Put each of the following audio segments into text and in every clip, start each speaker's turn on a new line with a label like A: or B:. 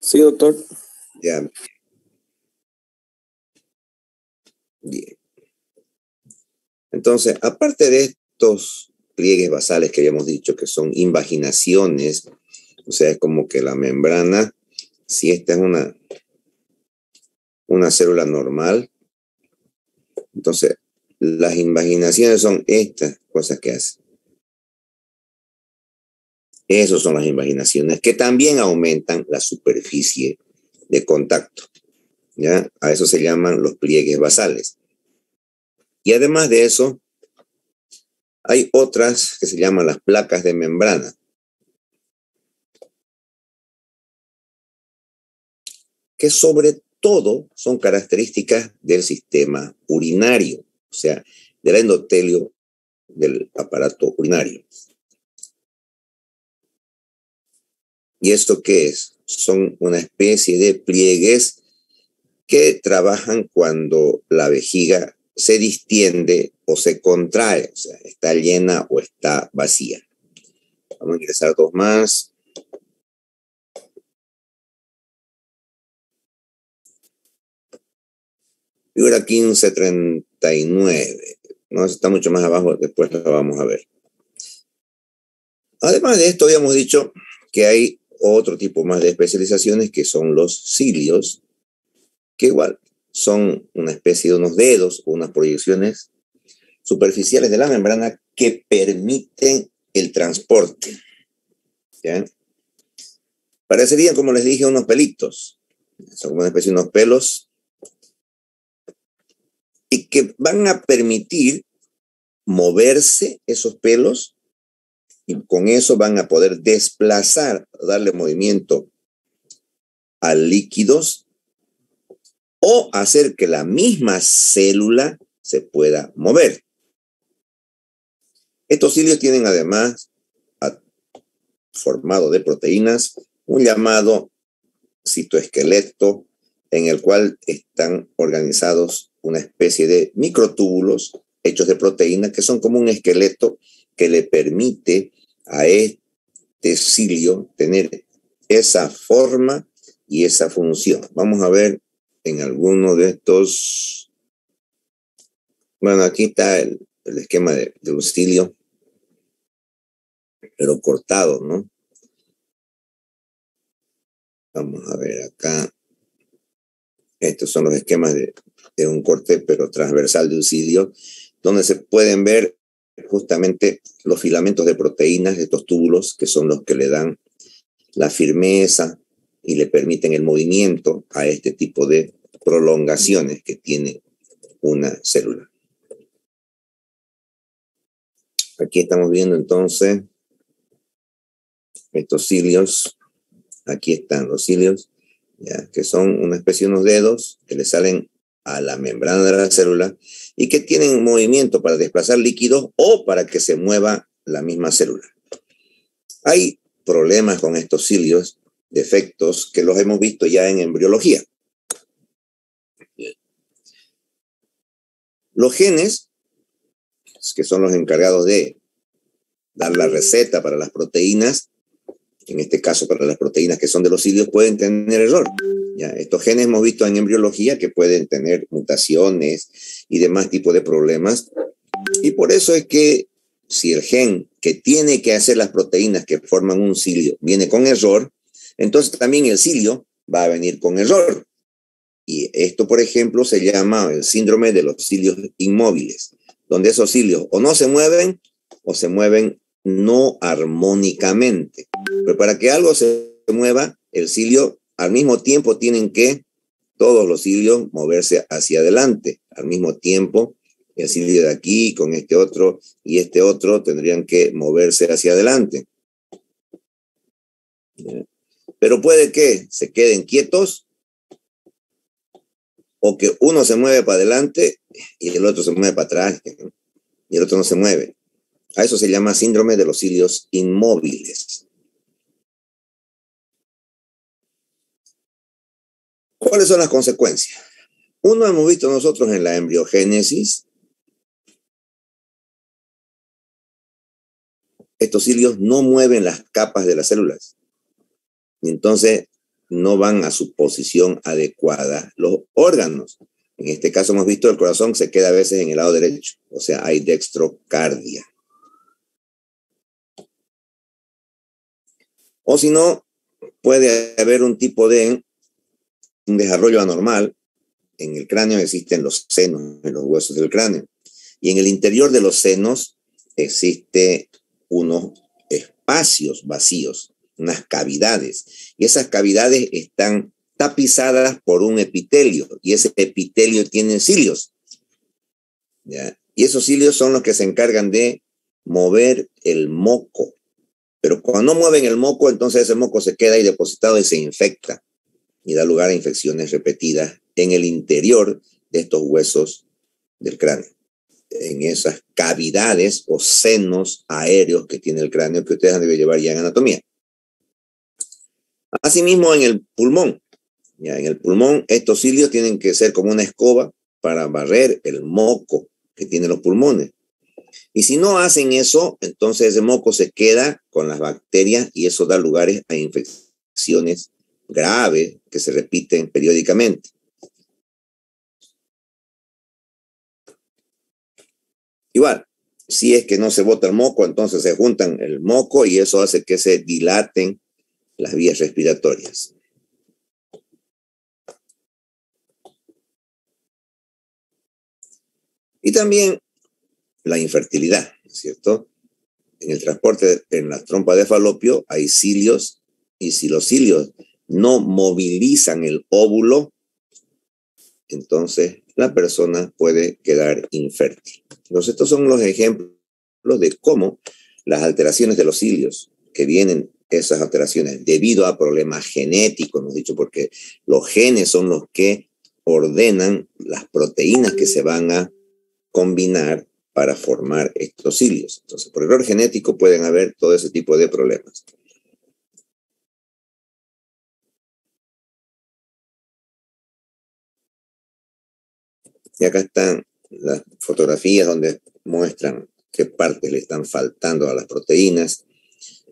A: Sí, doctor.
B: Ya. Bien. Entonces, aparte de estos pliegues basales que habíamos dicho que son invaginaciones, o sea, es como que la membrana, si esta es una célula normal, entonces las invaginaciones son estas cosas que hace. Esas son las invaginaciones que también aumentan la superficie de contacto. ¿Ya? A eso se llaman los pliegues basales. Y además de eso, hay otras que se llaman las placas de membrana, que sobre todo son características del sistema urinario, o sea, del endotelio del aparato urinario. ¿Y esto qué es? Son una especie de pliegues que trabajan cuando la vejiga se distiende o se contrae, o sea, está llena o está vacía. Vamos a ingresar dos más. Figura 1539. No, está mucho más abajo, después lo vamos a ver. Además de esto, habíamos dicho que hay otro tipo más de especializaciones que son los cilios, que igual son una especie de unos dedos o unas proyecciones superficiales de la membrana que permiten el transporte. ¿Ya? Parecerían, como les dije, unos pelitos. Son una especie de unos pelos y que van a permitir moverse esos pelos y con eso van a poder desplazar, darle movimiento a líquidos o hacer que la misma célula se pueda mover. Estos cilios tienen además, formado de proteínas, un llamado citoesqueleto en el cual están organizados una especie de microtúbulos hechos de proteína que son como un esqueleto que le permite a este cilio tener esa forma y esa función. Vamos a ver en alguno de estos. Bueno, aquí está el esquema de un cilio, pero cortado, ¿no? Vamos a ver acá. Estos son los esquemas de un corte, pero transversal de un cilio, donde se pueden ver justamente los filamentos de proteínas, estos túbulos, que son los que le dan la firmeza y le permiten el movimiento a este tipo de prolongaciones que tiene una célula. Aquí estamos viendo entonces estos cilios. Aquí están los cilios, ¿ya? Que son una especie de unos dedos que le salen a la membrana de la célula y que tienen movimiento para desplazar líquidos o para que se mueva la misma célula. Hay problemas con estos cilios, defectos que los hemos visto ya en embriología. Los genes, que son los encargados de dar la receta para las proteínas, en este caso para las proteínas que son de los cilios, pueden tener error. ¿Ya? Estos genes hemos visto en embriología que pueden tener mutaciones y demás tipos de problemas. Y por eso es que si el gen que tiene que hacer las proteínas que forman un cilio viene con error, entonces también el cilio va a venir con error. Y esto, por ejemplo, se llama el síndrome de los cilios inmóviles, donde esos cilios o no se mueven o se mueven no armónicamente. Pero para que algo se mueva, el cilio al mismo tiempo tienen que todos los cilios moverse hacia adelante. Al mismo tiempo, el cilio de aquí con este otro y este otro tendrían que moverse hacia adelante. Pero puede que se queden quietos o que uno se mueve para adelante y el otro se mueve para atrás y el otro no se mueve. A eso se llama síndrome de los cilios inmóviles. ¿Cuáles son las consecuencias? Uno, hemos visto nosotros en la embriogénesis, estos cilios no mueven las capas de las células. Y entonces no van a su posición adecuada los órganos. En este caso hemos visto el corazón se queda a veces en el lado derecho, o sea, hay dextrocardia. O si no, puede haber un tipo de un desarrollo anormal. En el cráneo existen los senos, en los huesos del cráneo. Y en el interior de los senos existen unos espacios vacíos, unas cavidades. Y esas cavidades están tapizadas por un epitelio. Y ese epitelio tiene cilios. ¿Ya? Y esos cilios son los que se encargan de mover el moco. Pero cuando no mueven el moco, entonces ese moco se queda ahí depositado y se infecta. Y da lugar a infecciones repetidas en el interior de estos huesos del cráneo, en esas cavidades o senos aéreos que tiene el cráneo que ustedes han de llevar ya en anatomía. Asimismo, en el pulmón. Ya, en el pulmón, estos cilios tienen que ser como una escoba para barrer el moco que tienen los pulmones. Y si no hacen eso, entonces ese moco se queda con las bacterias y eso da lugar a infecciones graves que se repiten periódicamente. Igual, si es que no se bota el moco, entonces se juntan el moco y eso hace que se dilaten las vías respiratorias. Y también la infertilidad, ¿cierto? En el transporte, en la trompa de falopio hay cilios y si los cilios no movilizan el óvulo, entonces la persona puede quedar infértil. Entonces estos son los ejemplos de cómo las alteraciones de los cilios, que vienen esas alteraciones debido a problemas genéticos, hemos dicho, porque los genes son los que ordenan las proteínas que se van a combinar para formar estos cilios. Entonces, por error genético pueden haber todo ese tipo de problemas. Y acá están las fotografías donde muestran qué partes le están faltando a las proteínas.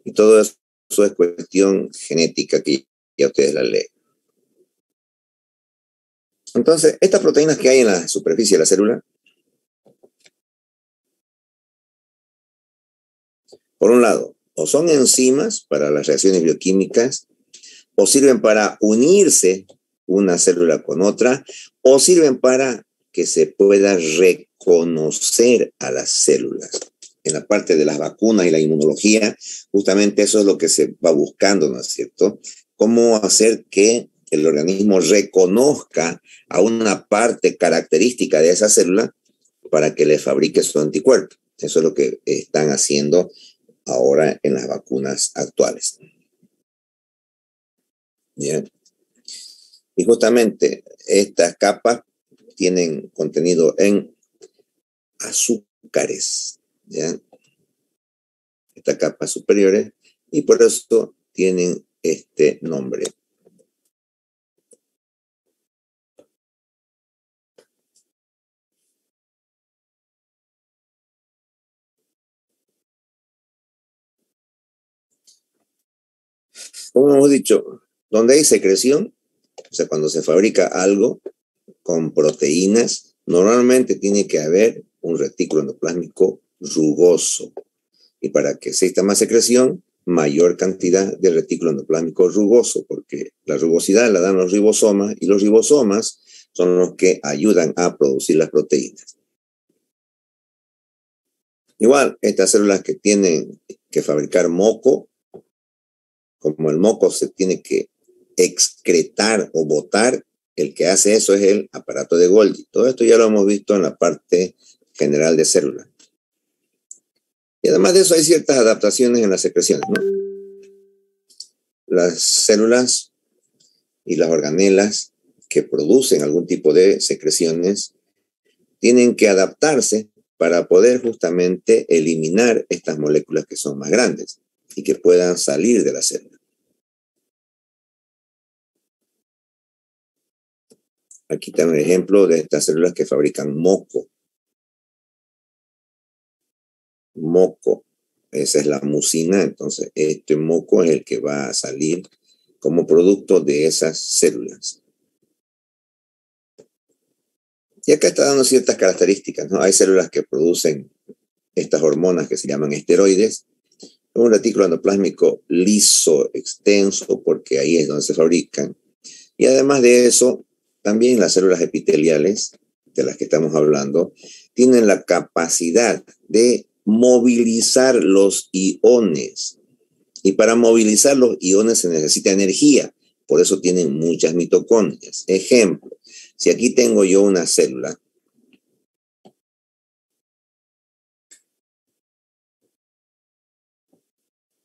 B: Y todo eso es cuestión genética que ya ustedes la leen. Entonces, estas proteínas que hay en la superficie de la célula, por un lado, o son enzimas para las reacciones bioquímicas, o sirven para unirse una célula con otra, o sirven para que se pueda reconocer a las células. En la parte de las vacunas y la inmunología, justamente eso es lo que se va buscando, ¿no es cierto? Cómo hacer que el organismo reconozca a una parte característica de esa célula para que le fabrique su anticuerpo. Eso es lo que están haciendo ahora en las vacunas actuales. Bien. Y justamente estas capas tienen contenido en azúcares, ¿ya? Estas capas superiores, y por eso tienen este nombre. Como hemos dicho, donde hay secreción, o sea, cuando se fabrica algo con proteínas, normalmente tiene que haber un retículo endoplásmico rugoso. Y para que exista más secreción, mayor cantidad de retículo endoplásmico rugoso, porque la rugosidad la dan los ribosomas y los ribosomas son los que ayudan a producir las proteínas. Igual, estas células que tienen que fabricar moco, como el moco se tiene que excretar o botar, el que hace eso es el aparato de Golgi. Todo esto ya lo hemos visto en la parte general de células. Y además de eso hay ciertas adaptaciones en las secreciones, ¿no? Las células y las organelas que producen algún tipo de secreciones tienen que adaptarse para poder justamente eliminar estas moléculas que son más grandes y que puedan salir de la célula. Aquí está un ejemplo de estas células que fabrican moco. Moco, esa es la mucina, entonces este moco es el que va a salir como producto de esas células. Y acá está dando ciertas características, ¿no? Hay células que producen estas hormonas que se llaman esteroides, un retículo endoplásmico liso, extenso, porque ahí es donde se fabrican. Y además de eso, también las células epiteliales, de las que estamos hablando, tienen la capacidad de movilizar los iones. Y para movilizar los iones se necesita energía, por eso tienen muchas mitocondrias. Ejemplo, si aquí tengo yo una célula,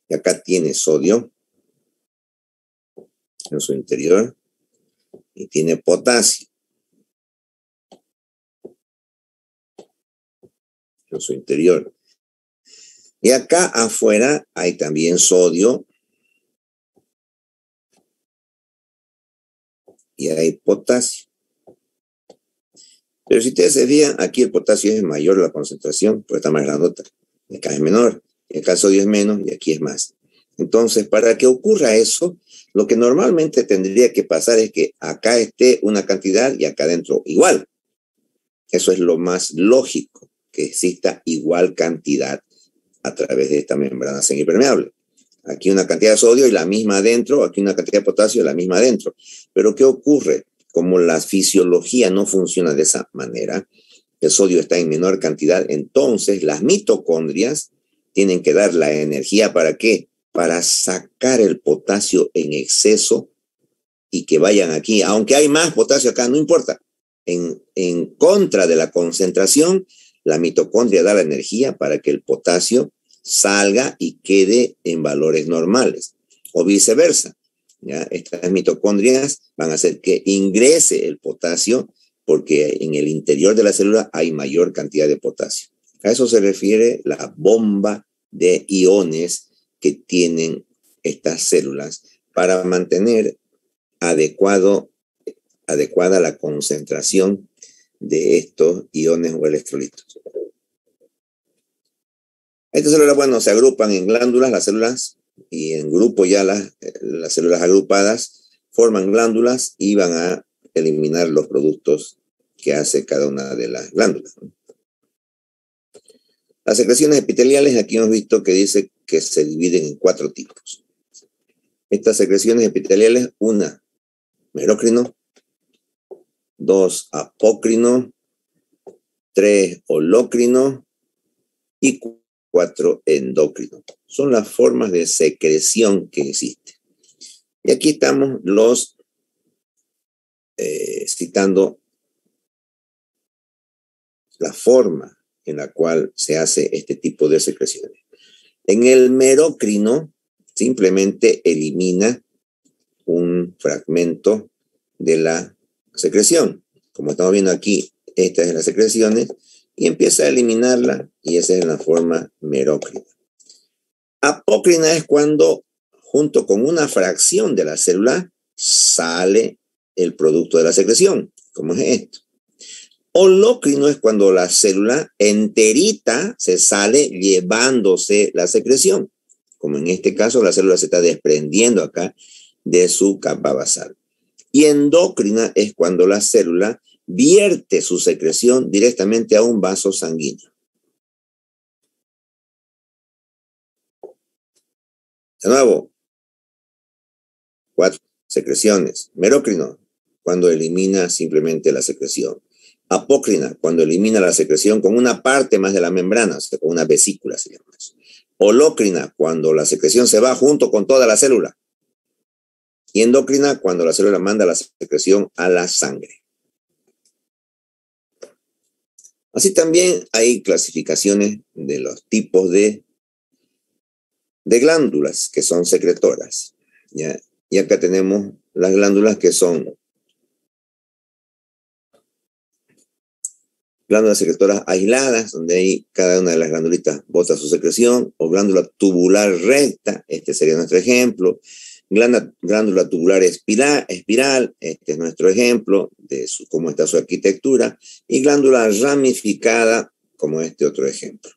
B: y acá tiene sodio en su interior y tiene potasio en su interior. Y acá afuera hay también sodio y hay potasio. Pero si ustedes se fijan, aquí el potasio es mayor la concentración, porque está más grandota. Acá es menor, y acá el sodio es menos, y aquí es más. Entonces, para que ocurra eso, lo que normalmente tendría que pasar es que acá esté una cantidad y acá adentro igual. Eso es lo más lógico, que exista igual cantidad a través de esta membrana semipermeable. Aquí una cantidad de sodio y la misma adentro, aquí una cantidad de potasio y la misma adentro. Pero ¿qué ocurre? Como la fisiología no funciona de esa manera, el sodio está en menor cantidad, entonces las mitocondrias tienen que dar la energía ¿para qué? Para sacar el potasio en exceso y que vayan aquí. Aunque hay más potasio acá, no importa. En contra de la concentración, la mitocondria da la energía para que el potasio salga y quede en valores normales. O viceversa. ¿Ya? Estas mitocondrias van a hacer que ingrese el potasio porque en el interior de la célula hay mayor cantidad de potasio. A eso se refiere la bomba de iones que tienen estas células para mantener adecuada la concentración de estos iones o electrolitos. Estas células, bueno, se agrupan en glándulas, las células, y en grupo ya las células agrupadas forman glándulas y van a eliminar los productos que hace cada una de las glándulas. Las secreciones epiteliales, aquí hemos visto que dice que se dividen en 4 tipos. Estas secreciones epiteliales, una, merócrino, 2, apócrino, 3, holócrino y 4, endocrino. Son las formas de secreción que existen. Y aquí estamos citando la forma en la cual se hace este tipo de secreciones. En el merócrino simplemente elimina un fragmento de la secreción. Como estamos viendo aquí, estas son las secreciones y empieza a eliminarla y esa es la forma merócrina. Apócrina es cuando junto con una fracción de la célula sale el producto de la secreción, como es esto. Holócrino es cuando la célula enterita se sale llevándose la secreción, como en este caso la célula se está desprendiendo acá de su capa basal. Y endócrina es cuando la célula vierte su secreción directamente a un vaso sanguíneo. De nuevo, 4 secreciones. Merócrino, cuando elimina simplemente la secreción. Apócrina, cuando elimina la secreción con una parte más de la membrana, o sea, con una vesícula se llama eso. Holócrina, cuando la secreción se va junto con toda la célula. Y endocrina, cuando la célula manda la secreción a la sangre. Así también hay clasificaciones de los tipos de glándulas que son secretoras. ¿Ya? Y acá tenemos las glándulas que son glándulas secretoras aisladas, donde ahí cada una de las glandulitas bota su secreción, o glándula tubular recta, este sería nuestro ejemplo, glándula tubular espiral, este es nuestro ejemplo de cómo está su arquitectura, y glándula ramificada, como este otro ejemplo.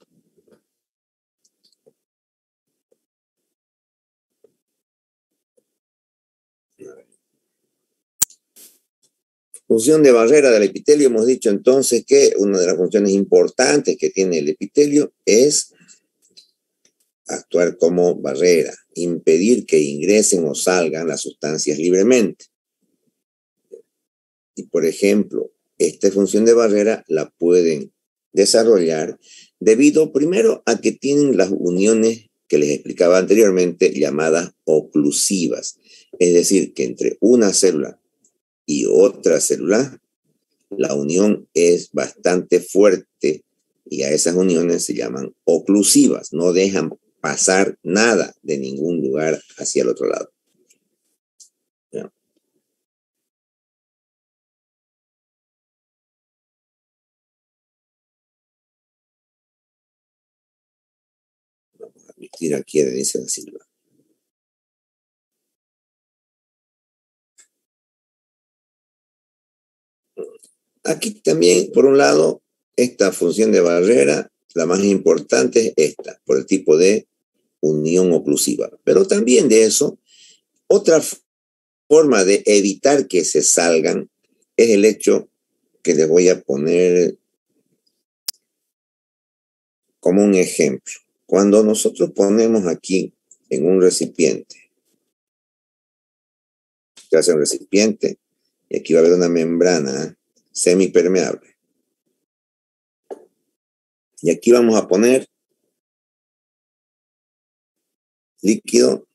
B: Función de barrera del epitelio, hemos dicho entonces que una de las funciones importantes que tiene el epitelio es actuar como barrera, impedir que ingresen o salgan las sustancias libremente. Y por ejemplo, esta función de barrera la pueden desarrollar debido primero a que tienen las uniones que les explicaba anteriormente llamadas oclusivas. Es decir, que entre una célula y otra célula, la unión es bastante fuerte y a esas uniones se llaman oclusivas. No dejan pasar nada de ningún lugar hacia el otro lado. ¿Ya? Vamos a admitir aquí a Denise da Silva. Aquí también, por un lado, esta función de barrera, la más importante es esta, por el tipo de unión oclusiva. Pero también de eso, otra forma de evitar que se salgan es el hecho que les voy a poner como un ejemplo. Cuando nosotros ponemos aquí en un recipiente, se hace un recipiente y aquí va a haber una membrana semipermeable. Y aquí vamos a poner líquido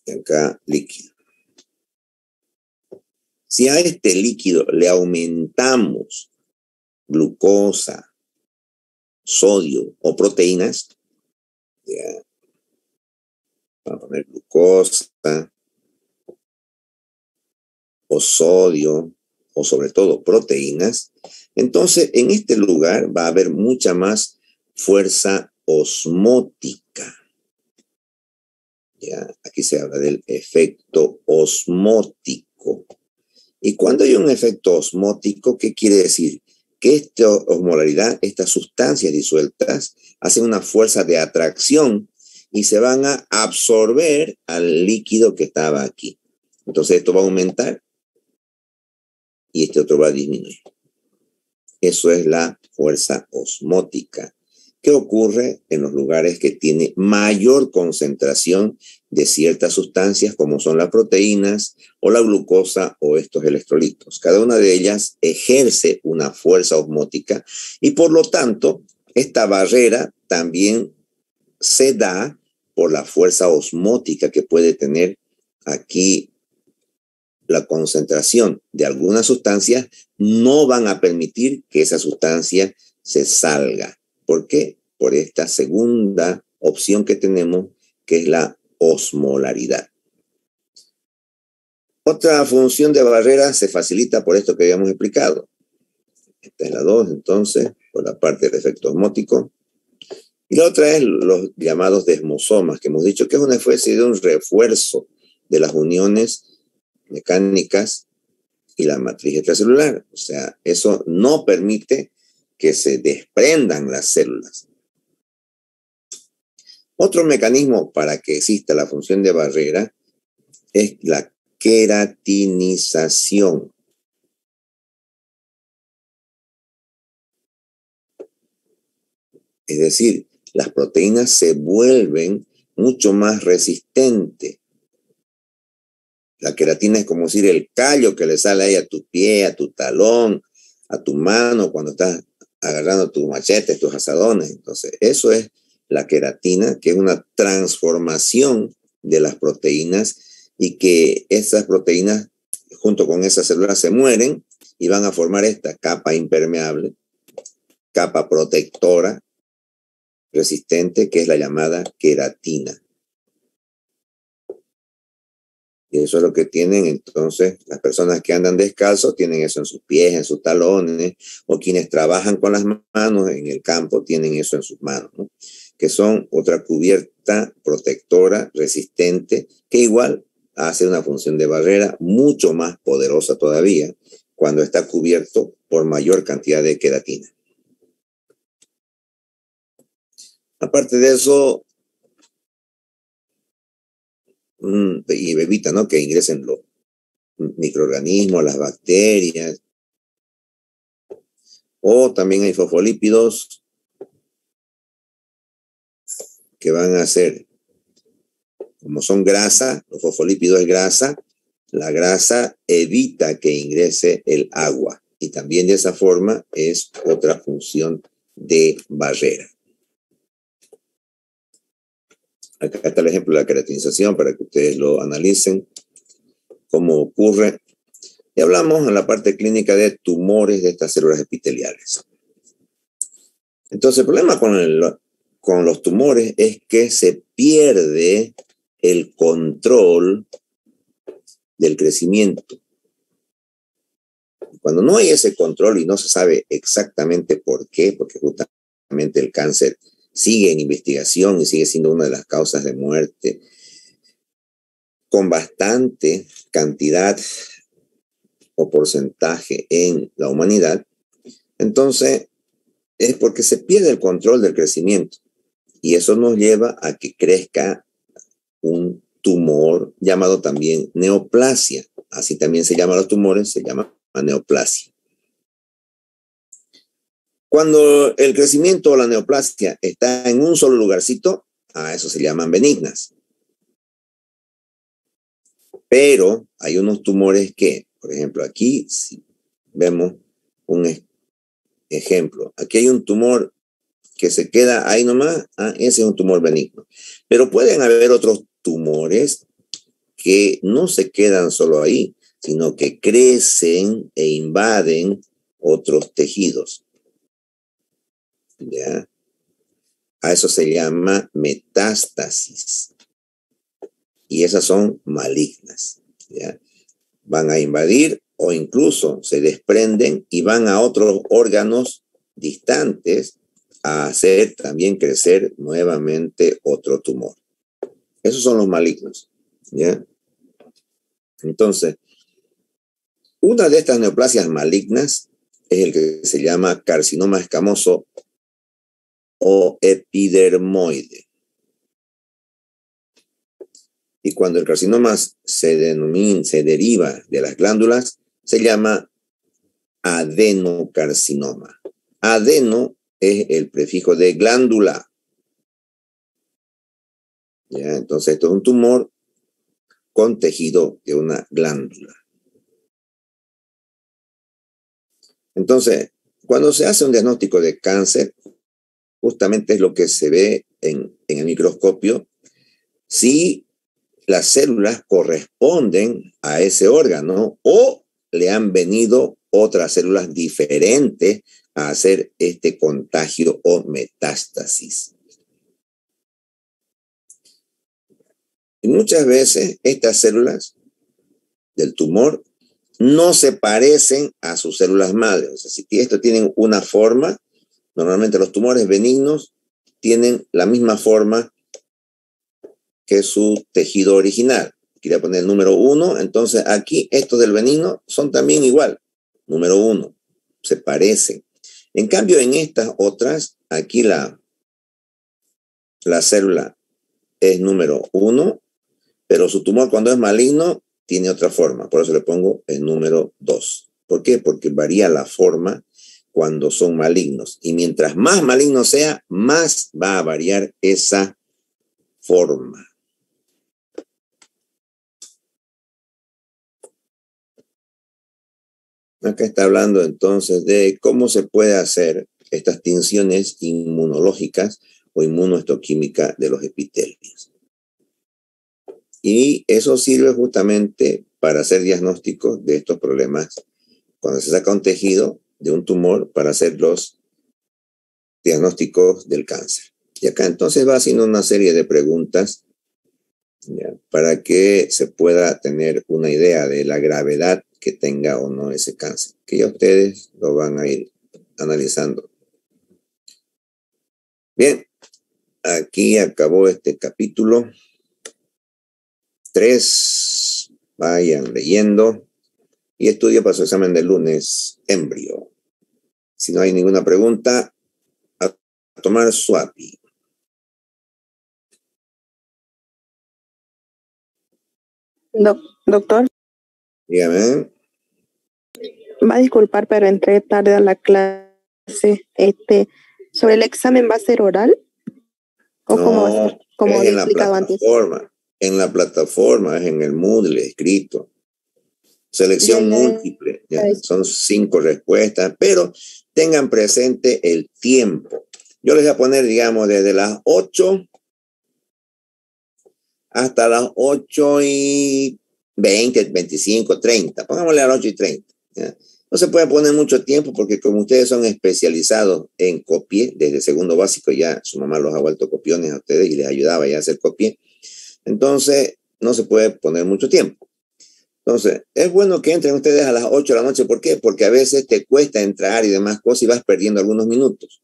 B: y acá líquido. Si a este líquido le aumentamos glucosa, sodio o proteínas, ya, vamos a poner glucosa o sodio o sobre todo proteínas, entonces en este lugar va a haber mucha más fuerza osmótica. Ya, aquí se habla del efecto osmótico. Y cuando hay un efecto osmótico, ¿qué quiere decir? Que esta osmolaridad, estas sustancias disueltas, hacen una fuerza de atracción y se van a absorber al líquido que estaba aquí. Entonces esto va a aumentar y este otro va a disminuir. Eso es la fuerza osmótica. ¿Qué ocurre en los lugares que tiene mayor concentración de ciertas sustancias como son las proteínas o la glucosa o estos electrolitos? Cada una de ellas ejerce una fuerza osmótica y por lo tanto esta barrera también se da por la fuerza osmótica que puede tener aquí la concentración de algunas sustancias. No van a permitir que esa sustancia se salga. ¿Por qué? Por esta segunda opción que tenemos, que es la osmolaridad. Otra función de barrera se facilita por esto que habíamos explicado. Esta es la 2, entonces, por la parte del efecto osmótico. Y la otra es los llamados desmosomas, que hemos dicho que es una especie de un refuerzo de las uniones mecánicas y la matriz extracelular. O sea, eso no permite que se desprendan las células. Otro mecanismo para que exista la función de barrera es la queratinización. Es decir, las proteínas se vuelven mucho más resistentes. La queratina es como decir el callo que le sale ahí a tu pie, a tu talón, a tu mano cuando estás agarrando tus machetes, tus asadones. Entonces, eso es la queratina, que es una transformación de las proteínas y que esas proteínas junto con esas células se mueren y van a formar esta capa impermeable, capa protectora resistente, que es la llamada queratina. Y eso es lo que tienen entonces las personas que andan descalzos, tienen eso en sus pies, en sus talones, o quienes trabajan con las manos en el campo tienen eso en sus manos, ¿no? Que son otra cubierta protectora resistente que igual hace una función de barrera mucho más poderosa todavía cuando está cubierto por mayor cantidad de queratina. Aparte de eso, y evita, ¿no?, que ingresen microorganismos, las bacterias, o también hay fosfolípidos que van a ser, como son grasa, los fosfolípidos es grasa, la grasa evita que ingrese el agua y también de esa forma es otra función de barrera. Acá está el ejemplo de la queratinización para que ustedes lo analicen, cómo ocurre. Y hablamos en la parte clínica de tumores de estas células epiteliales. Entonces, el problema con los tumores es que se pierde el control del crecimiento. Cuando no hay ese control y no se sabe exactamente por qué, porque justamente el cáncer sigue en investigación y sigue siendo una de las causas de muerte con bastante cantidad o porcentaje en la humanidad, entonces es porque se pierde el control del crecimiento y eso nos lleva a que crezca un tumor llamado también neoplasia. Así también se llaman los tumores, se llama neoplasia. Cuando el crecimiento o la neoplasia está en un solo lugarcito, a eso se llaman benignas. Pero hay unos tumores que, por ejemplo, aquí si vemos un ejemplo. Aquí hay un tumor que se queda ahí nomás, ese es un tumor benigno. Pero pueden haber otros tumores que no se quedan solo ahí, sino que crecen e invaden otros tejidos. ¿Ya? A eso se llama metástasis. Y esas son malignas. ¿Ya? Van a invadir o incluso se desprenden y van a otros órganos distantes a hacer también crecer nuevamente otro tumor. Esos son los malignos. ¿Ya? Entonces, una de estas neoplasias malignas es el que se llama carcinoma escamoso o epidermoide. Y cuando el carcinoma se deriva de las glándulas, se llama adenocarcinoma. Adeno es el prefijo de glándula. ¿Ya? Entonces, esto es un tumor con tejido de una glándula. Entonces, cuando se hace un diagnóstico de cáncer, justamente es lo que se ve en el microscopio, si las células corresponden a ese órgano o le han venido otras células diferentes a hacer este contagio o metástasis. Y muchas veces estas células del tumor no se parecen a sus células madre. O sea, si esto tienen una forma, normalmente los tumores benignos tienen la misma forma que su tejido original. Quería poner el número 1, entonces aquí estos del benigno son también igual, número 1, se parecen. En cambio, en estas otras, aquí la célula es número 1, pero su tumor cuando es maligno tiene otra forma, por eso le pongo el número 2. ¿Por qué? Porque varía la forma cuando son malignos. Y mientras más maligno sea, más va a variar esa forma. Acá está hablando entonces de cómo se puede hacer estas tinciones inmunológicas o inmunohistoquímica de los epitelios. Y eso sirve justamente para hacer diagnósticos de estos problemas. Cuando se saca un tejido de un tumor para hacer los diagnósticos del cáncer. Y acá entonces va haciendo una serie de preguntas, ¿ya?, para que se pueda tener una idea de la gravedad que tenga o no ese cáncer, que ya ustedes lo van a ir analizando. Bien, aquí acabó este capítulo 3. Vayan leyendo y estudia para su examen del lunes, embrio. Si no hay ninguna pregunta, a tomar su API.
A: Doctor.
B: Dígame.
A: Va a disculpar, pero entré tarde a la clase. ¿Sobre el examen va a ser oral? ¿O
B: No,
A: cómo va a ser? Como
B: es
A: le he
B: en la
A: explicado antes.
B: plataforma. En la plataforma, es en el Moodle escrito. Selección múltiple. Ya, son 5 respuestas, pero tengan presente el tiempo. Yo les voy a poner, digamos, desde las 8 hasta las 8:20, 25, 30. Pongámosle a las 8:30. ¿Ya? No se puede poner mucho tiempo porque como ustedes son especializados en copie, desde segundo básico ya su mamá los ha vuelto copiones a ustedes y les ayudaba ya a hacer copie. Entonces, no se puede poner mucho tiempo. Entonces, es bueno que entren ustedes a las 8 de la noche. ¿Por qué? Porque a veces te cuesta entrar y demás cosas y vas perdiendo algunos minutos.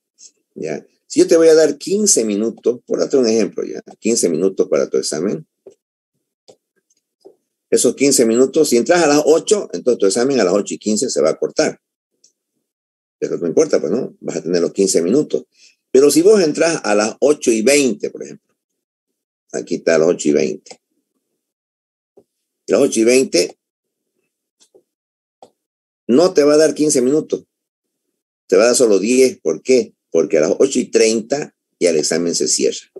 B: ¿Ya? Si yo te voy a dar 15 minutos, por darte un ejemplo, ya, 15 minutos para tu examen. Esos 15 minutos, si entras a las 8, entonces tu examen a las 8:15 se va a cortar. Pero no importa, pues no, vas a tener los 15 minutos. Pero si vos entras a las 8:20, por ejemplo, aquí está a las 8:20. Las 8:20 no te va a dar 15 minutos, te va a dar solo 10. ¿Por qué? Porque a las 8:30 ya el examen se cierra.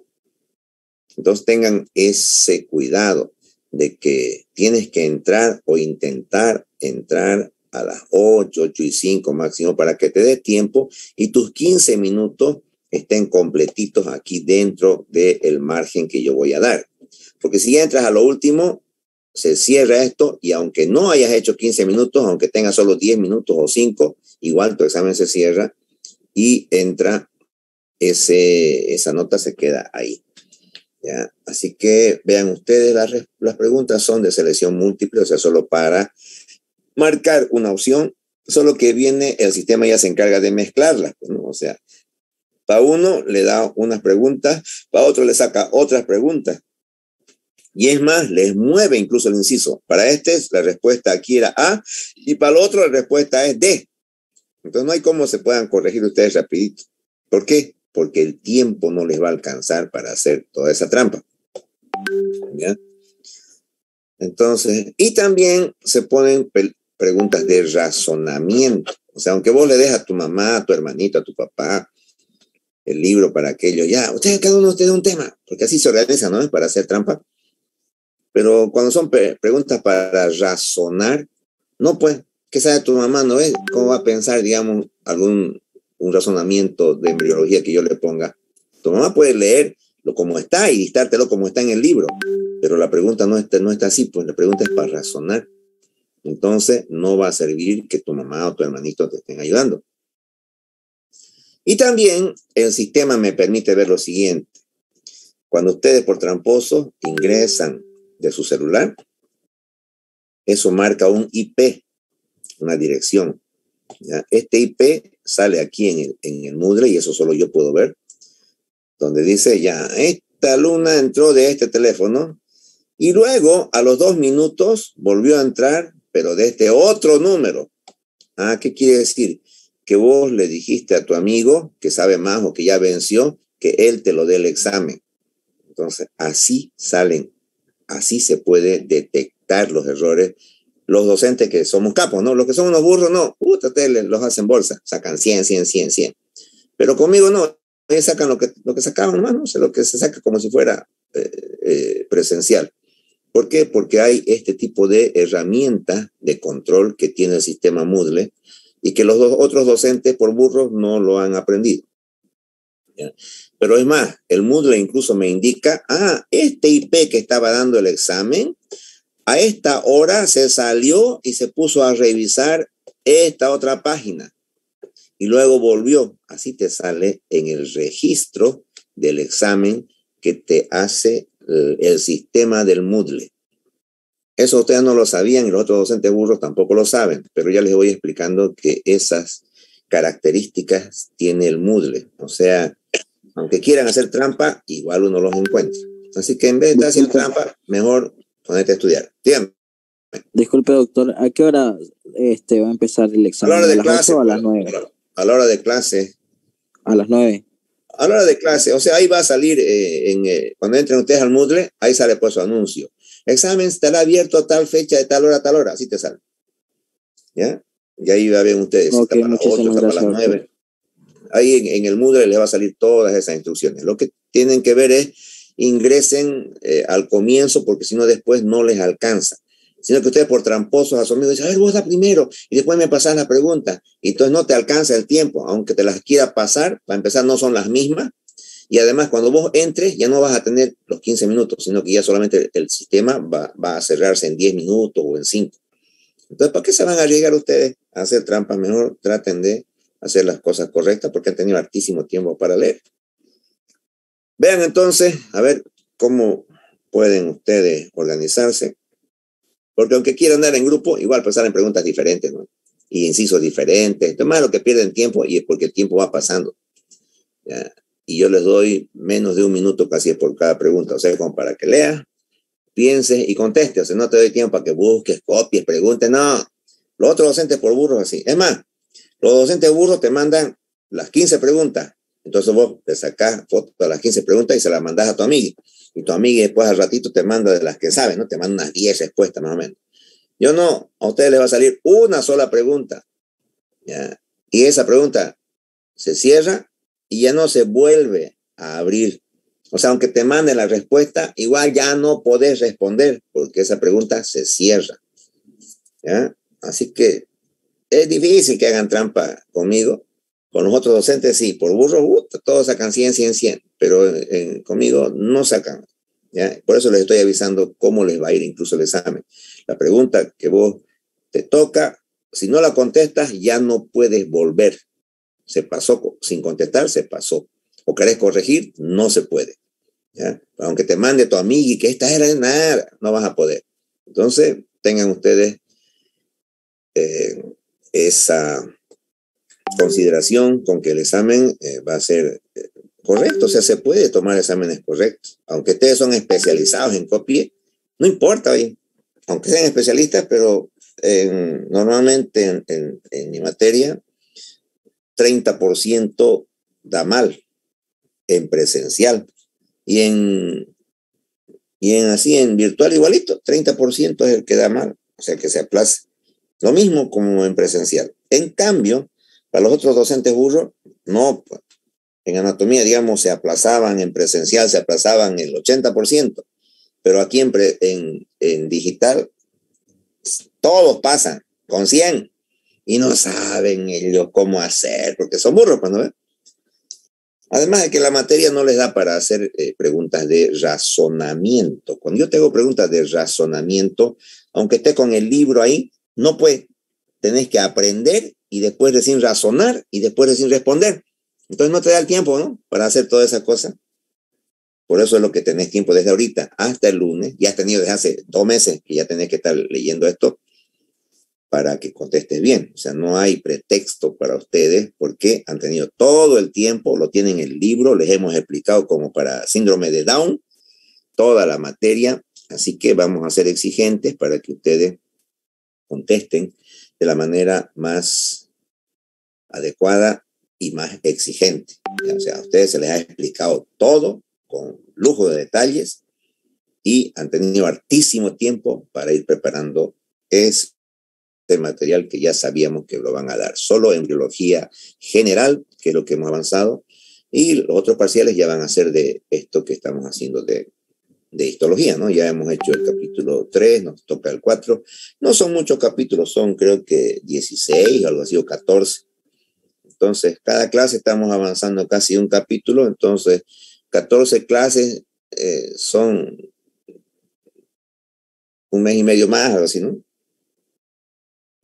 B: Entonces tengan ese cuidado de que tienes que entrar o intentar entrar a las 8:05 máximo para que te dé tiempo y tus 15 minutos estén completitos aquí dentro del margen que yo voy a dar. Porque si entras a lo último, se cierra esto y aunque no hayas hecho 15 minutos, aunque tengas solo 10 minutos o 5, igual tu examen se cierra y entra esa nota se queda ahí. ¿Ya? Así que vean ustedes, las preguntas son de selección múltiple, o sea, solo para marcar una opción, solo que viene, el sistema ya se encarga de mezclarlas, ¿no? O sea, para uno le da unas preguntas, para otro le saca otras preguntas. Y es más, les mueve incluso el inciso. Para este, la respuesta aquí era A, y para el otro la respuesta es D. Entonces no hay cómo se puedan corregir ustedes rapidito. ¿Por qué? Porque el tiempo no les va a alcanzar para hacer toda esa trampa. ¿Ya? Entonces, y también se ponen preguntas de razonamiento. O sea, aunque vos le des a tu mamá, a tu hermanito, a tu papá, el libro para aquello, ya, ustedes, cada uno tiene un tema, porque así se organiza, ¿no? Es para hacer trampa. Pero cuando son preguntas para razonar, no, pues, ¿qué sabe tu mamá? ¿No es? ¿Cómo va a pensar, digamos, un razonamiento de embriología que yo le ponga? Tu mamá puede leerlo como está y dictártelo como está en el libro, pero la pregunta no está así, pues la pregunta es para razonar. Entonces, no va a servir que tu mamá o tu hermanito te estén ayudando. Y también el sistema me permite ver lo siguiente. Cuando ustedes por tramposos ingresan de su celular, eso marca un IP, una dirección. ¿Ya? Este IP sale aquí en el Moodle y eso solo yo puedo ver, donde dice ya, esta alumna entró de este teléfono y luego a los 2 minutos volvió a entrar, pero de este otro número. Ah, ¿qué quiere decir? Que vos le dijiste a tu amigo que sabe más o que ya venció, que él te lo dé el examen. Entonces, así salen, así se puede detectar los errores. Los docentes que somos capos, ¿no? Los que son unos burros, no. Ustedes los hacen bolsa, sacan 100, 100, 100, 100. Pero conmigo no. Ellos sacan lo que sacaban, hermano. O sea, lo que se saca como si fuera presencial. ¿Por qué? Porque hay este tipo de herramientas de control que tiene el sistema Moodle y que los otros docentes por burros no lo han aprendido. ¿Ya? Pero es más, el Moodle incluso me indica, este IP que estaba dando el examen, a esta hora se salió y se puso a revisar esta otra página y luego volvió. Así te sale en el registro del examen que te hace el sistema del Moodle. Eso ustedes no lo sabían y los otros docentes burros tampoco lo saben, pero ya les voy explicando que esas características tiene el Moodle. O sea, aunque quieran hacer trampa, igual uno los encuentra. Así que en vez de estar haciendo trampa, mejor ponerte a estudiar. Dígame.
C: Disculpe, doctor, ¿a qué hora va a empezar el examen?
B: A la hora de
C: las
B: clase.
C: 8 o a las 9?
B: A la hora de clase.
C: A las 9.
B: A la hora de clase. O sea, ahí va a salir, cuando entren ustedes al Moodle, ahí sale pues su anuncio. examen estará abierto a tal fecha, de tal hora, así te sale. ¿Ya? Y ahí va a ver ustedes,
C: Ok,
B: está para las 8,
C: muchísimas
B: está para
C: gracias,
B: las
C: doctor.
B: 9. Ahí en el Moodle les va a salir todas esas instrucciones. Lo que tienen que ver es ingresen al comienzo, porque si no después no les alcanza. Sino que ustedes por tramposos a su amigo dicen, a ver, vos da primero, y después me pasás la pregunta. Y entonces no te alcanza el tiempo, aunque te las quiera pasar, para empezar no son las mismas. Y además cuando vos entres ya no vas a tener los 15 minutos, sino que ya solamente el sistema va a cerrarse en 10 minutos o en 5. Entonces, ¿para qué se van a arriesgar ustedes a hacer trampas? Mejor traten de hacer las cosas correctas porque han tenido hartísimo tiempo para leer. Vean entonces, a ver cómo pueden ustedes organizarse, porque aunque quieran andar en grupo, igual pues salen preguntas diferentes, ¿no? Y incisos diferentes. Entonces, más lo que pierden tiempo y es porque el tiempo va pasando. ¿Ya? Y yo les doy menos de un minuto casi por cada pregunta, o sea, como para que leas, pienses y contestes. O sea, no te doy tiempo para que busques, copies, preguntes, no. Los otros docentes por burros así. Es más, los docentes burros te mandan las 15 preguntas. Entonces vos te sacás fotos de las 15 preguntas y se las mandás a tu amiga. Y tu amiga después al ratito te manda de las que sabe, ¿no? Te manda unas 10 respuestas más o menos. Yo no, a ustedes les va a salir una sola pregunta. ¿Ya? Y esa pregunta se cierra y ya no se vuelve a abrir. O sea, aunque te manden la respuesta, igual ya no podés responder porque esa pregunta se cierra. ¿Ya? Así que es difícil que hagan trampa conmigo. Con los otros docentes sí, por burros, todos sacan 100, 100, 100, pero conmigo no sacan. ¿Ya? Por eso les estoy avisando cómo les va a ir incluso el examen. La pregunta que vos te toca, si no la contestas, ya no puedes volver. Se pasó, sin contestar, se pasó. O querés corregir, no se puede. ¿Ya? Aunque te mande tu amiga y que esta era nada, no vas a poder. Entonces, tengan ustedes esa consideración con que el examen va a ser correcto, o sea, se puede tomar exámenes correctos, aunque ustedes son especializados en copie, no importa, ¿oye? Aunque sean especialistas, pero normalmente en mi materia, 30% da mal en presencial y así en virtual igualito, 30% es el que da mal, o sea, que se aplaza. Lo mismo como en presencial. En cambio, para los otros docentes burros, no, pues, en anatomía, digamos, se aplazaban en presencial, se aplazaban el 80%, pero aquí en digital, todos pasan con 100 y no saben ellos cómo hacer, porque son burros, pues, ¿no ven? Además de que la materia no les da para hacer preguntas de razonamiento. Cuando yo tengo preguntas de razonamiento, aunque esté con el libro ahí, no puede. Tenés que aprender y después recién razonar y después recién responder. Entonces no te da el tiempo, ¿no? Para hacer toda esa cosa. Por eso es lo que tenés tiempo desde ahorita hasta el lunes. Ya has tenido desde hace 2 meses que ya tenés que estar leyendo esto para que contestes bien. O sea, no hay pretexto para ustedes porque han tenido todo el tiempo, lo tienen en el libro, les hemos explicado como para síndrome de Down, toda la materia. Así que vamos a ser exigentes para que ustedes contesten de la manera más adecuada y más exigente. O sea, a ustedes se les ha explicado todo con lujo de detalles y han tenido hartísimo tiempo para ir preparando ese material que ya sabíamos que lo van a dar. Solo en biología general, que es lo que hemos avanzado, y los otros parciales ya van a ser de esto que estamos haciendo de histología, ¿no? Ya hemos hecho el capítulo 3, nos toca el 4. No son muchos capítulos, son creo que 16 o algo así, o 14. Entonces, cada clase estamos avanzando casi un capítulo, entonces 14 clases son un mes y medio más, algo así, ¿no?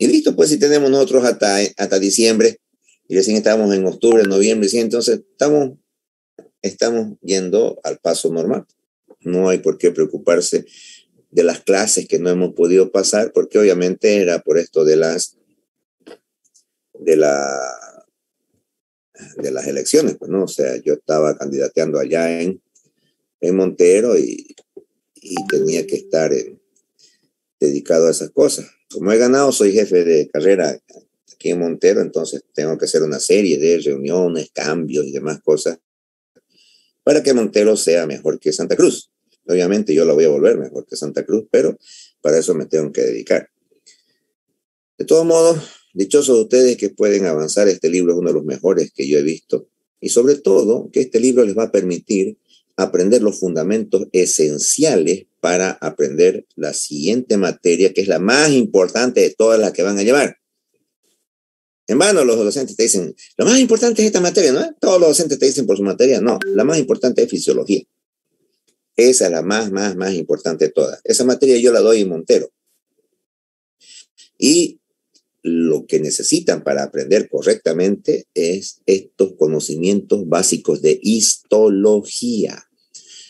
B: Y listo, pues si tenemos nosotros hasta diciembre, y recién estamos en octubre, noviembre, ¿sí? Entonces estamos yendo al paso normal. No hay por qué preocuparse de las clases que no hemos podido pasar, porque obviamente era por esto de las elecciones, pues, ¿no? O sea, yo estaba candidateando allá en Montero y tenía que estar dedicado a esas cosas. Como he ganado, soy jefe de carrera aquí en Montero, entonces tengo que hacer una serie de reuniones, cambios y demás cosas para que Montero sea mejor que Santa Cruz. Obviamente yo la voy a volver mejor que Santa Cruz, pero para eso me tengo que dedicar. De todos modos, dichosos ustedes que pueden avanzar. Este libro es uno de los mejores que yo he visto. Y sobre todo, que este libro les va a permitir aprender los fundamentos esenciales para aprender la siguiente materia, que es la más importante de todas las que van a llevar. En vano los docentes te dicen, lo más importante es esta materia, ¿no? Todos los docentes te dicen por su materia. No, la más importante es fisiología. Esa es la más importante de todas. Esa materia yo la doy en Montero. Y lo que necesitan para aprender correctamente es estos conocimientos básicos de histología.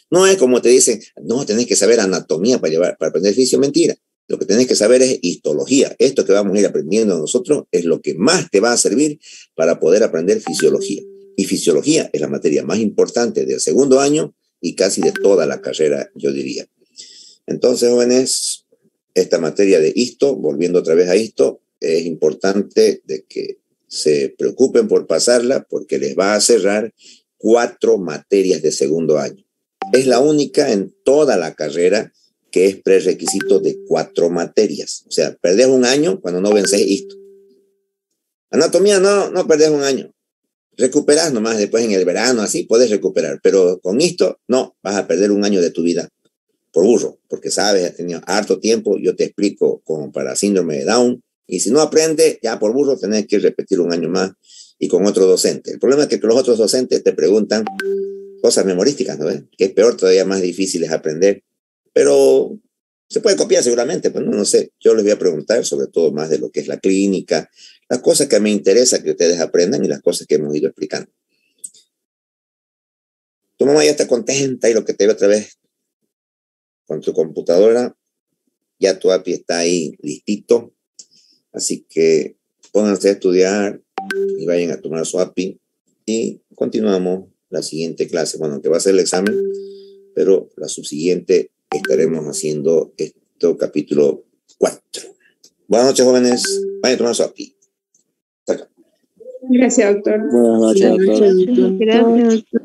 B: No es como te dicen, no, tenés que saber anatomía para aprender fisio. Mentira. Lo que tenés que saber es histología. Esto que vamos a ir aprendiendo nosotros es lo que más te va a servir para poder aprender fisiología. Y fisiología es la materia más importante del segundo año y casi de toda la carrera, yo diría. Entonces, jóvenes, esta materia de histo, volviendo otra vez a histo, es importante de que se preocupen por pasarla porque les va a cerrar 4 materias de segundo año. Es la única en toda la carrera que es prerequisito de 4 materias. O sea, perdés un año cuando no vences histo. Anatomía no perdés un año. Recuperás nomás después en el verano, así puedes recuperar. Pero con histo, no, vas a perder un año de tu vida por burro, porque sabes, has tenido harto tiempo. Yo te explico como para síndrome de Down. Y si no aprendes, ya por burro tenés que repetir un año más y con otro docente. El problema es que los otros docentes te preguntan cosas memorísticas, ¿no ves? Que es peor, todavía más difícil es aprender. Pero se puede copiar seguramente, pues no sé. Yo les voy a preguntar sobre todo más de lo que es la clínica, las cosas que me interesa que ustedes aprendan y las cosas que hemos ido explicando. Tu mamá ya está contenta y lo que te ve otra vez con tu computadora, ya tu API está ahí listito. Así que pónganse a estudiar y vayan a tomar su API y continuamos la siguiente clase. Bueno, que va a ser el examen, pero la subsiguiente estaremos haciendo esto, capítulo 4. Buenas noches, jóvenes. Vayan a tomar su API.
D: Gracias, doctor.
C: Buenas noches, doctor.
D: Gracias, doctor.